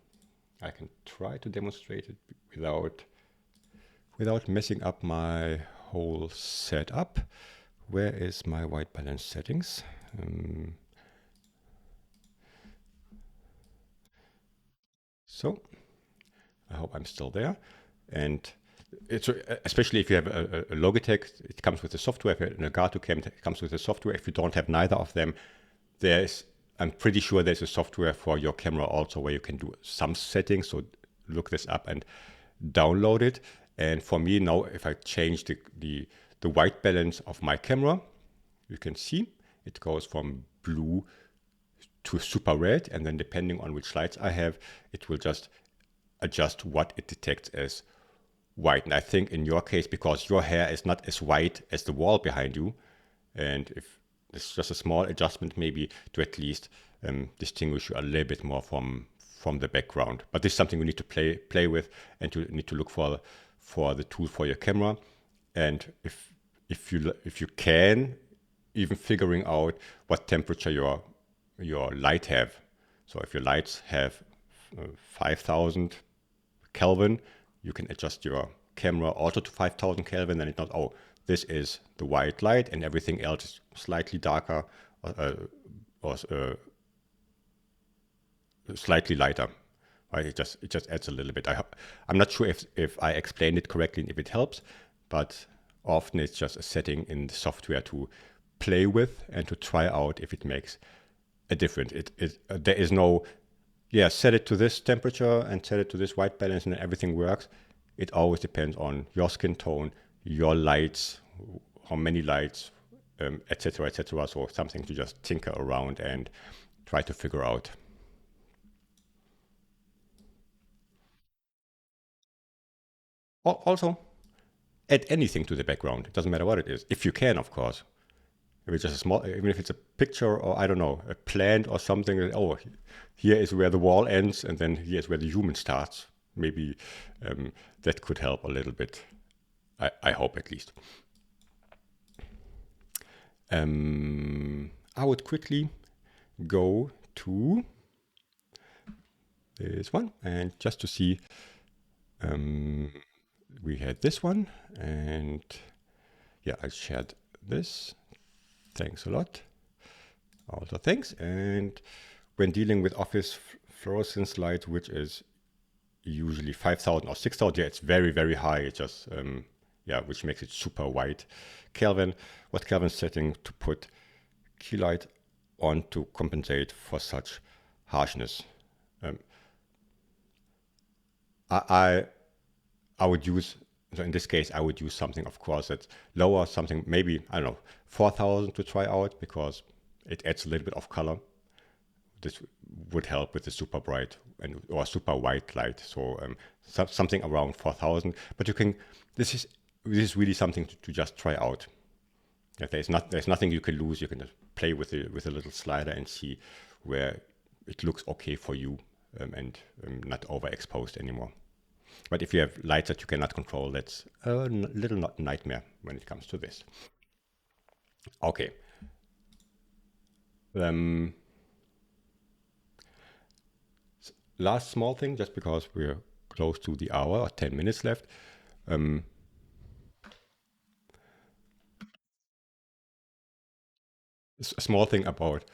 I can try to demonstrate it without messing up my whole setup. Where is my white balance settings? So I hope I'm still there. And it's especially if you have a Logitech, it comes with the software. If you have an Elgato Cam, it comes with the software. If you don't have neither of them, I'm pretty sure there's a software for your camera also where you can do some settings. So look this up and download it. And for me now, if I change the white balance of my camera, you can see it goes from blue to super red. And then depending on which lights I have, it will just adjust what it detects as white. And I think in your case, because your hair is not as white as the wall behind you, and if it's just a small adjustment maybe to at least distinguish you a little bit more from the background. But this is something we need to play with, and you need to look for the tool for your camera. And if you can, even figuring out what temperature your light have. So if your lights have 5,000 Kelvin, you can adjust your camera also to 5,000 Kelvin, and it's not, oh, this is the white light and everything else is slightly darker or slightly lighter. Right? It just adds a little bit. I'm not sure if I explained it correctly and if it helps, but often it's just a setting in the software to play with and to try out if it makes a difference. There is no, set it to this temperature and set it to this white balance and everything works. It always depends on your skin tone, your lights, how many lights, etc., etc. So something to just tinker around and try to figure out. Also, add anything to the background. It doesn't matter what it is, if you can, of course. If it's just a small, even if it's a picture or I don't know, a plant or something. Oh, here is where the wall ends, and then here is where the human starts. Maybe that could help a little bit. I hope at least. I would quickly go to this one and just to see. We had this one, and yeah, I shared this. Thanks a lot. Also thanks. And when dealing with office fluorescence light, which is usually 5,000 or 6,000, yeah, it's very, very high. It just, which makes it super white. Kelvin, what Kelvin setting to put key light on to compensate for such harshness? I would use, so in this case, I would use something, of course, that's lower, something maybe, I don't know, 4,000 to try out because it adds a little bit of color. This would help with the super bright or super white light. So something around 4,000. But you can, this is really something to just try out. Yeah, there's nothing you can lose. You can just play with a little slider and see where it looks okay for you and not overexposed anymore. But if you have lights that you cannot control, that's a little nightmare when it comes to this. Okay. Last small thing, just because we're close to the hour or 10 minutes left. A small thing about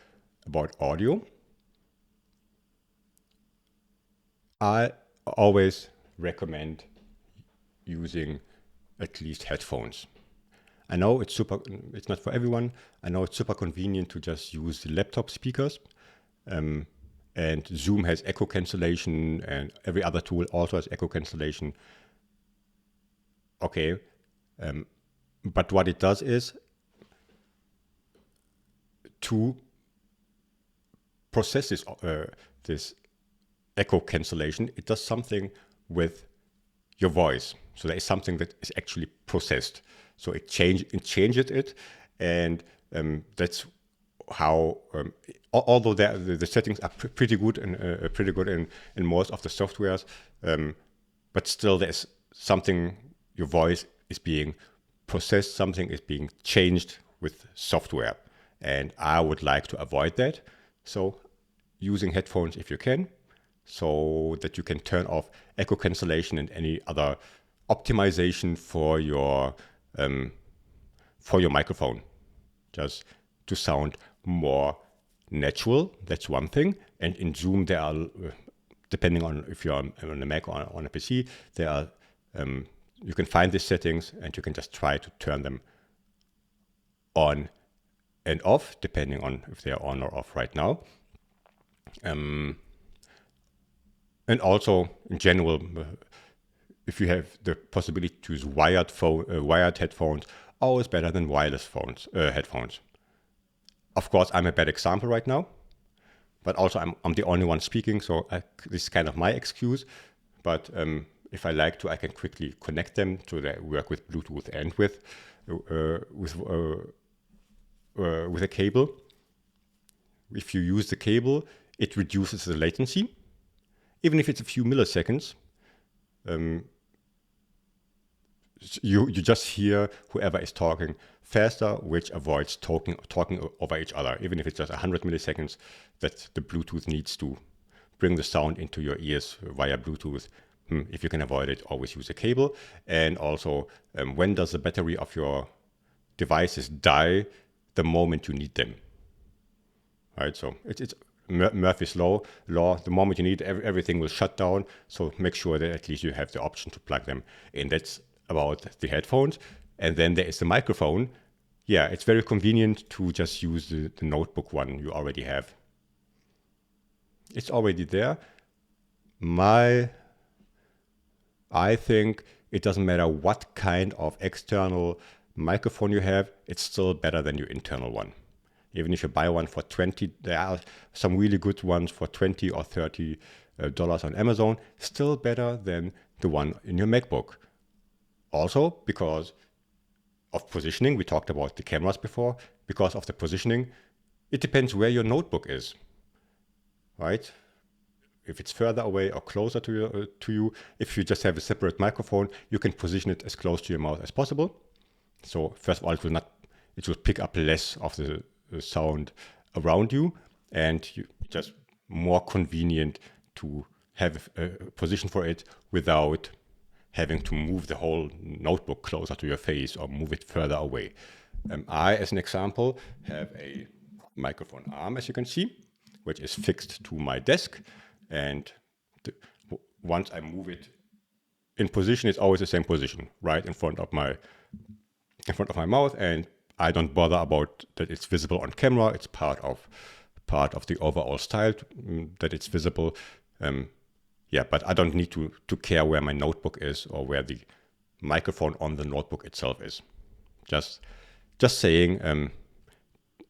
audio. I always recommend using at least headphones. I know it's not for everyone. I know it's super convenient to just use the laptop speakers. And Zoom has echo cancellation, and every other tool also has echo cancellation. Okay. But what it does is to process this echo cancellation, it does something with your voice. So there is something that is actually processed. So it changes it, and that's how. Although the settings are pretty good and in most of the softwares, but still there's something. Your voice is being processed. Something is being changed with software, and I would like to avoid that. So using headphones if you can, so that you can turn off echo cancellation and any other optimization for your microphone, just to sound more natural. That's one thing. And in Zoom, there are, depending on if you're on a Mac or on a PC, there are you can find these settings and you can just try to turn them on and off, depending on if they are on or off right now. And also, in general, if you have the possibility to use wired headphones, always better than wireless headphones. Of course, I'm a bad example right now, but also I'm the only one speaking, so this is kind of my excuse. But if I like to, I can quickly connect them so they work with Bluetooth and with a cable. If you use the cable, it reduces the latency, even if it's a few milliseconds. You just hear whoever is talking faster, which avoids talking over each other, even if it's just 100 milliseconds that the Bluetooth needs to bring the sound into your ears via Bluetooth. If you can avoid it, always use a cable. And also, when does the battery of your devices die? The moment you need them. Right, so it's Murphy's law. The moment you need everything will shut down. So make sure that at least you have the option to plug them in. That's about the headphones. And then there is the microphone. Yeah, it's very convenient to just use the notebook one you already have. It's already there. I think it doesn't matter what kind of external microphone you have, it's still better than your internal one. Even if you buy one for 20, there are some really good ones for 20 or 30 dollars on Amazon, still better than the one in your MacBook. Also, because of positioning, we talked about the cameras before, because of the positioning, it depends where your notebook is, right? If it's further away or closer to you, if you just have a separate microphone, you can position it as close to your mouth as possible. So first of all, it will pick up less of the sound around you, and just more convenient to have a position for it without having to move the whole notebook closer to your face or move it further away. I, as an example, have a microphone arm, as you can see, which is fixed to my desk. And once I move it in position, it's always the same position, right in front of my mouth, and I don't bother about that it's visible on camera. It's part of the overall style that it's visible. But I don't need to care where my notebook is or where the microphone on the notebook itself is. Just saying,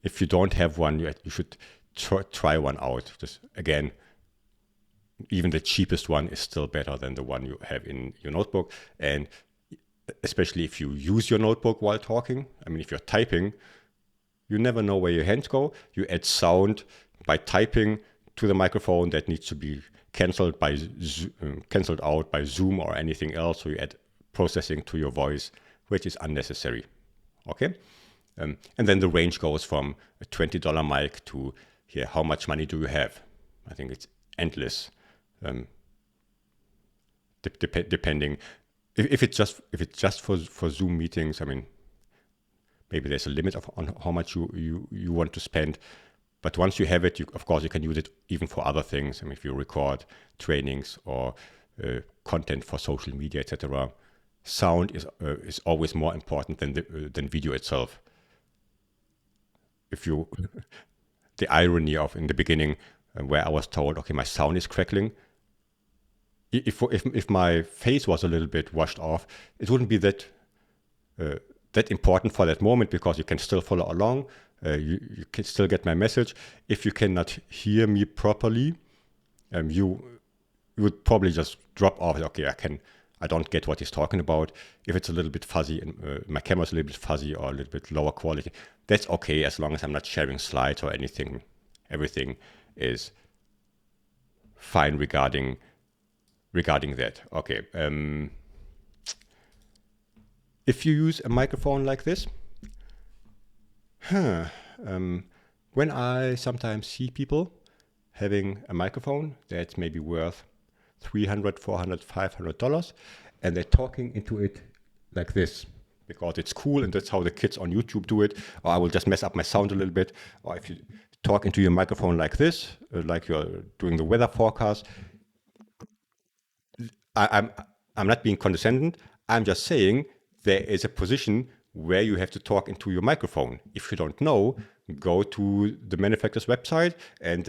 if you don't have one, you should try one out. Just again, even the cheapest one is still better than the one you have in your notebook. And especially if you use your notebook while talking. I mean, if you're typing, you never know where your hands go. You add sound by typing to the microphone that needs to be cancelled out by Zoom or anything else. So you add processing to your voice, which is unnecessary. Okay? And then the range goes from a $20 mic to here, how much money do you have? I think it's endless. Depending, if it's just for Zoom meetings, I mean, maybe there's a limit on how much you want to spend. But once you have it, of course, you can use it even for other things. I mean, if you record trainings or content for social media, etc., sound is always more important than video itself. The irony of in the beginning, where I was told, okay, my sound is crackling. If my face was a little bit washed off, it wouldn't be that important for that moment, because you can still follow along. You can still get my message. If you cannot hear me properly, you would probably just drop off. Okay, I don't get what he's talking about. If it's a little bit fuzzy and my camera's a little bit fuzzy or a little bit lower quality, that's okay as long as I'm not sharing slides or anything. Everything is fine regarding that. Okay. If you use a microphone like this, when I sometimes see people having a microphone that's maybe worth $300, $400, $500, and they're talking into it like this because it's cool and that's how the kids on YouTube do it. Or I will just mess up my sound a little bit. Or if you talk into your microphone like this, like you're doing the weather forecast, I'm not being condescending. I'm just saying there is a position where you have to talk into your microphone. If you don't know, go to the manufacturer's website, and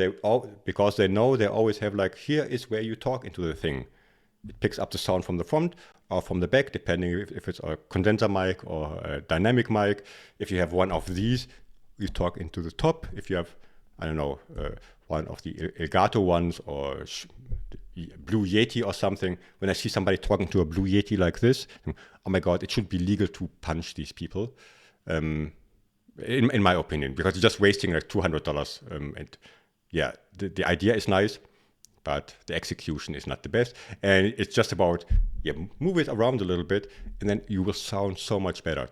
because they know, they always have like, here is where you talk into the thing. It picks up the sound from the front or from the back, depending if it's a condenser mic or a dynamic mic. If you have one of these, you talk into the top. If you have, I don't know, one of the Elgato ones or Blue Yeti or something, when I see somebody talking to a Blue Yeti like this, oh my God, it should be legal to punch these people, in my opinion, because you're just wasting like $200. And yeah, the idea is nice, but the execution is not the best. And it's just about, move it around a little bit, and then you will sound so much better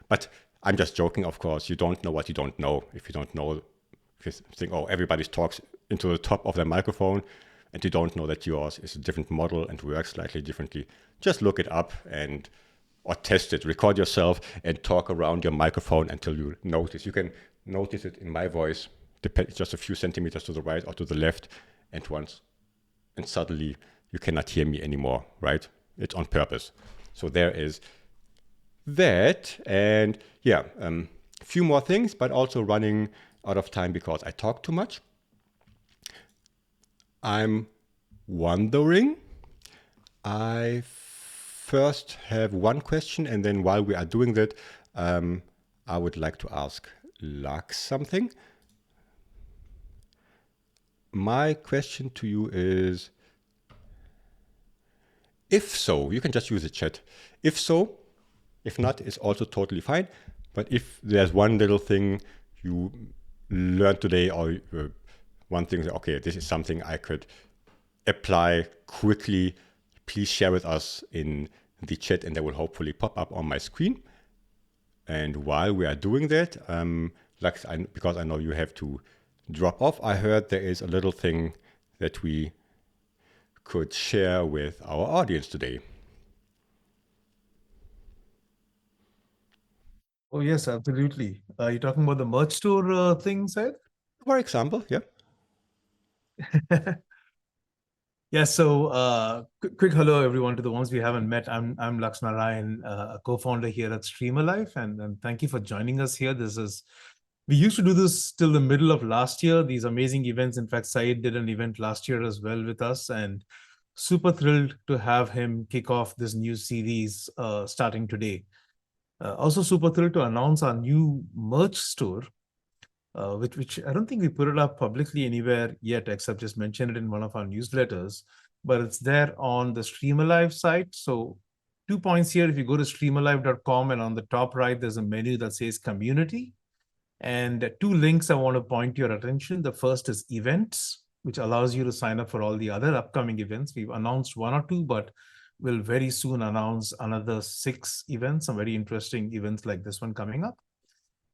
but I'm just joking, of course. You don't know what you don't know. If you don't know, if you think, oh, everybody talks into the top of their microphone, and you don't know that yours is a different model and works slightly differently, just look it up or test it. Record yourself and talk around your microphone until you notice. You can notice it in my voice, just a few centimeters to the right or to the left, and suddenly you cannot hear me anymore, right? It's on purpose. So there is that, and a few more things, but also running out of time because I talk too much. I'm wondering, I first have one question, and then while we are doing that, I would like to ask Lux something. My question to you is, if so, you can just use the chat. If so, if not, it's also totally fine. But if there's one little thing you learned today, or one thing that, okay, this is something I could apply quickly, please share with us in the chat, and that will hopefully pop up on my screen. And while we are doing that, because I know you have to drop off, I heard there is a little thing that we could share with our audience today. Oh, yes, absolutely. You're talking about the merch store thing, Said? For example, yeah. Yeah, so quick hello everyone to the ones we haven't met. I'm Lux Narayan, a co-founder here at Streamer Life, and thank you for joining us here. We used to do this till the middle of last year, these amazing events. In fact, Said did an event last year as well with us, and super thrilled to have him kick off this new series starting today. Also super thrilled to announce our new merch store, which I don't think we put it up publicly anywhere yet, except just mention it in one of our newsletters. But it's there on the Streamer Live site. So 2 points here. If you go to streamerlive.com, and on the top right, there's a menu that says community. And 2 links I want to point your attention. The first is events, which allows you to sign up for all the other upcoming events. We've announced 1 or 2, but we'll very soon announce another 6 events, some very interesting events like this one coming up.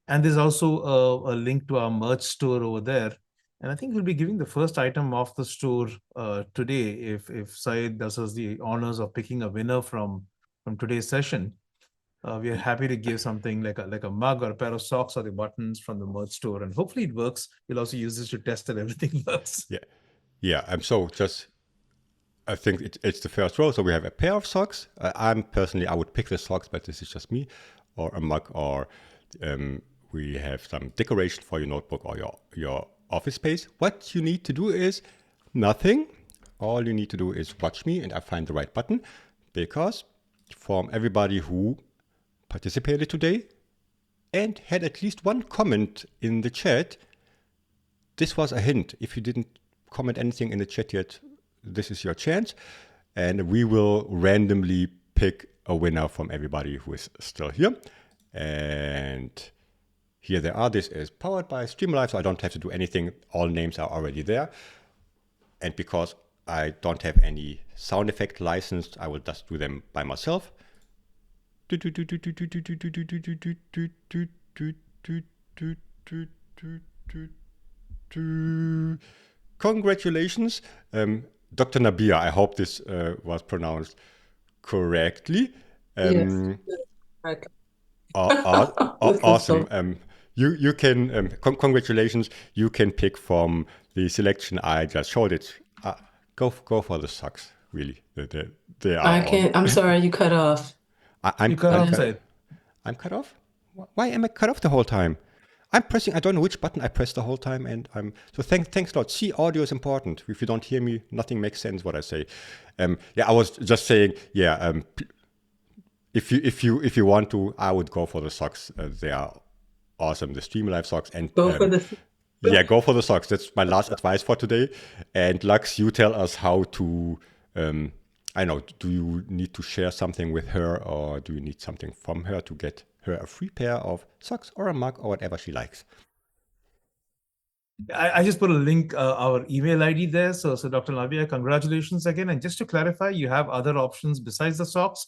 And there's also a link to our merch store over there. And I think we'll be giving the first item off the store today if Syed does us the honors of picking a winner from today's session. We are happy to give something like a mug or a pair of socks or the buttons from the merch store, and hopefully it works. We'll also use this to test that everything works. Yeah. I think it's the first row. So we have a pair of socks. I would pick the socks, but this is just me, or a mug, or we have some decoration for your notebook or your office space. What you need to do is nothing. All you need to do is watch me, and I find the right button, because from everybody who participated today and had at least one comment in the chat, this was a hint. If you didn't comment anything in the chat yet, this is your chance. and we will randomly pick a winner from everybody who is still here. And here they are. This is powered by Streamlive, so I don't have to do anything. All names are already there. And because I don't have any sound effect licensed, I will just do them by myself. Congratulations, Dr. Nabia. I hope this was pronounced correctly. Yes. Correct. Awesome. You can congratulations. You can pick from the selection I just showed. It. Go for the socks. Really, they are. I can't. I'm sorry, you cut off. You cut off, Said. I'm cut off. Why am I cut off the whole time? I'm pressing. I don't know which button I pressed the whole time, and I'm so thanks a lot. See, audio is important. If you don't hear me, nothing makes sense. What I say. Yeah, I was just saying. Yeah. If you want to, I would go for the socks. They are awesome. The Streamlive socks and Go for the. yeah, go for the socks. That's my last advice for today. And Lux, you tell us how to. I know. Do you need to share something with her, or do you need something from her to get her a free pair of socks or a mug or whatever she likes? I just put a link, our email ID there. So Dr. Nabia, congratulations again. And just to clarify, you have other options besides the socks.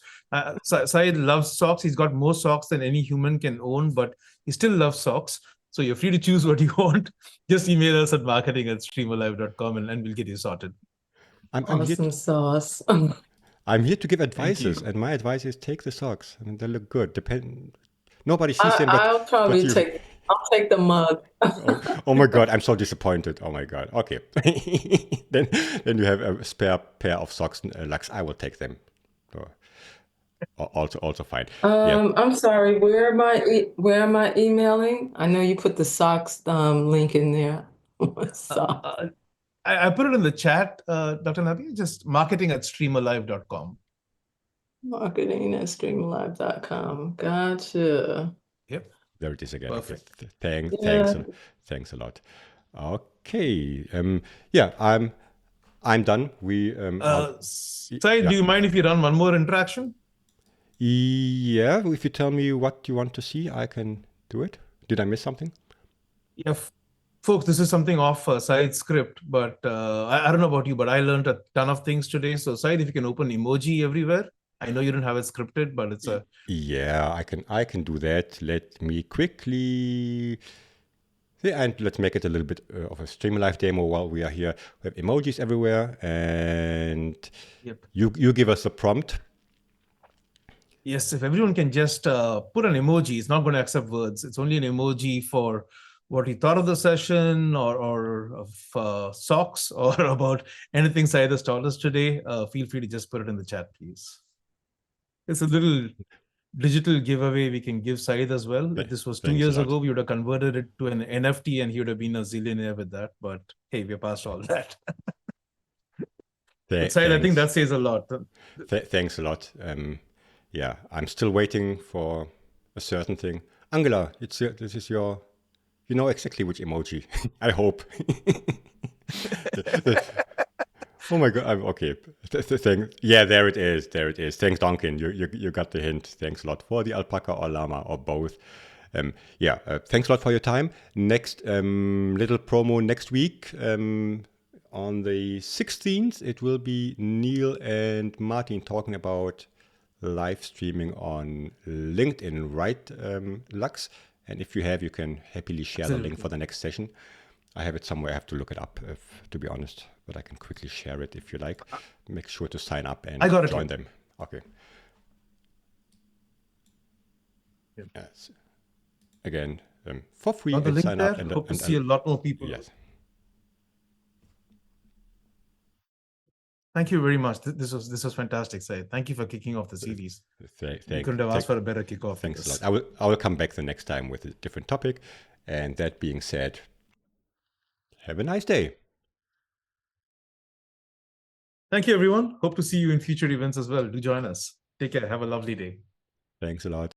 Syed loves socks. He's got more socks than any human can own, but he still loves socks. So you're free to choose what you want. Just email us at marketing@streamerlive.com and we'll get you sorted. Awesome sauce. I'm here to give advices, and my advice is take the socks. I mean, they look good. Nobody sees them, but I'll probably I'll take the mug. oh my God, I'm so disappointed. Oh my God. Okay. then you have a spare pair of socks, Lux. I will take them. So, also fine. I'm sorry. Where am I emailing? I know you put the socks link in there. Socks. I put it in the chat, Dr. Nabi, just marketing@streamerlive.com. Marketing@streamerlive.com. Gotcha. Yep. There it is again. Perfect. Okay. Yeah. Thanks a lot. Okay. Yeah, I'm done. Syed, do you mind if you run one more interaction? Yeah, if you tell me what you want to see, I can do it. Did I miss something? Yeah, folks, this is something off Syed's script, but I don't know about you, but I learned a ton of things today. So Syed, if you can open emoji everywhere. I know you don't have it scripted, but it's a... Yeah, I can do that. Let me quickly... Yeah, and let's make it a little bit of a Streamlive demo while we are here. We have emojis everywhere, and Yep. You give us a prompt. Yes, if everyone can just put an emoji, it's not going to accept words. It's only an emoji for what you thought of the session or of socks or about anything Syed has taught us today. Feel free to just put it in the chat, please. It's a little digital giveaway we can give Syed as well. If this was 2 years ago, we would have converted it to an NFT and he would have been a zillionaire with that. But hey, we're past all that. Syed, I think that says a lot. Thanks a lot. Yeah, I'm still waiting for a certain thing. Angela, this is your, you know exactly which emoji. I hope. Oh my God. Okay. Yeah, there it is. Thanks, Duncan. You got the hint. Thanks a lot for the alpaca or llama or both. Yeah, thanks a lot for your time. Next little promo next week. On the 16th, it will be Neil and Martin talking about live streaming on LinkedIn, right, Lux? And if you have, you can happily share the link for the next session. I have it somewhere. I have to look it up, to be honest, but I can quickly share it if you like. Make sure to sign up and join them. Okay. Yep. Yes. Again, for free, and sign up. And hope to see a lot more people. Yes. Thank you very much. This was fantastic, Syed. Thank you for kicking off the series. You couldn't have asked for a better kickoff. Thanks a lot. I will come back the next time with a different topic. And that being said, have a nice day. Thank you, everyone. Hope to see you in future events as well. Do join us. Take care. Have a lovely day. Thanks a lot.